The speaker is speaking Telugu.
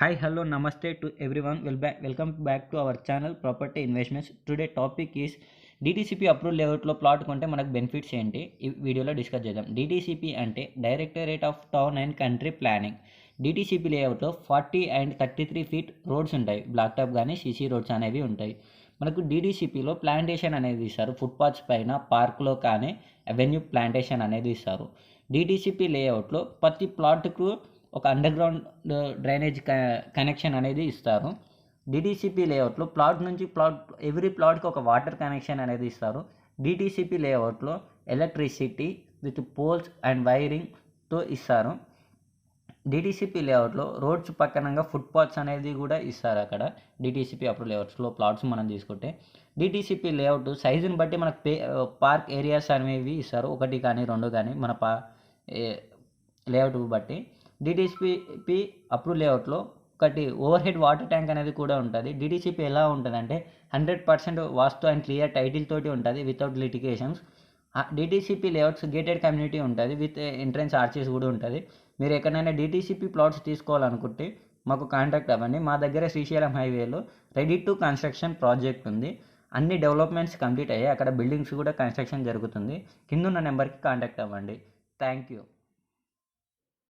Hi, hello, namaste to everyone. Welcome back to our channel Property Investments. Today topic is DTCP approve లేఅవుట్లో ప్లాట్ కొంటే మనకు బెనిఫిట్స్ ఏంటి ఈ వీడియోలో డిస్కస్ చేద్దాం. DTCP అంటే directorate of town and country planning. DTCP లేఅవుట్లో 40 అండ్ 33 ఫీట్ రోడ్స్ ఉంటాయి. బ్లాక్ టాప్ కానీ CC రోడ్స్ అనేవి ఉంటాయి. మనకు DTCPలో ప్లాంటేషన్ అనేది ఇస్తారు. ఫుట్పాత్స్ పైన పార్క్లో కానీ అవెన్యూ ప్లాంటేషన్ అనేది ఇస్తారు. DTCP లేఅవుట్లో ప్రతి ప్లాట్కు ఒక అండర్ గ్రౌండ్ డ్రైనేజ్ కనెక్షన్ అనేది ఇస్తారు. DTCP లేఅవుట్లో ప్లాట్ నుంచి ఎవ్రీ ప్లాట్కి ఒక వాటర్ కనెక్షన్ అనేది ఇస్తారు. DTCP లేఅవుట్లో ఎలక్ట్రిసిటీ విత్ పోల్స్ అండ్ వైరింగ్తో ఇస్తారు. DTCP లేఅవుట్లో రోడ్స్ పక్కనంగా ఫుట్పాత్స్ అనేది కూడా ఇస్తారు. అక్కడ DTCP అప్రూవ్ లేఅవుట్స్లో ప్లాట్స్ మనం తీసుకుంటే DTCP లేఅవుట్ సైజుని బట్టి మనకు పార్క్ ఏరియాస్ అనేవి ఇస్తారు. 1 కానీ 2 కానీ మన లేఅవుట్ బట్టి. DTCP అప్రూవ్ లేఅవుట్లో ఒకటి ఓవర్ హెడ్ వాటర్ ట్యాంక్ అనేది కూడా ఉంటుంది. DTCP ఎలా ఉంటుందంటే 100% వాస్తు అండ్ క్లియర్ టైటిల్ తోటి ఉంటుంది without litigations. DTCP layouts gated community ఉంటుంది విత్ ఎంట్రన్స్ ఆర్చెస్ కూడా ఉంటుంది. మీరు ఎక్కడైనా DTCP ప్లాట్స్ తీసుకోవాలనుకుంటే మాకు కాంటాక్ట్ అవ్వండి. మా దగ్గర శ్రీశైలం హైవేలో రెడీ టు కన్స్ట్రక్షన్ ప్రాజెక్ట్ ఉంది. అన్ని డెవలప్మెంట్స్ కంప్లీట్ అయ్యాయి. అక్కడ బిల్డింగ్స్ కూడా కన్స్ట్రక్షన్ జరుగుతుంది. కిందున్న నెంబర్కి కాంటాక్ట్ అవ్వండి. Thank you.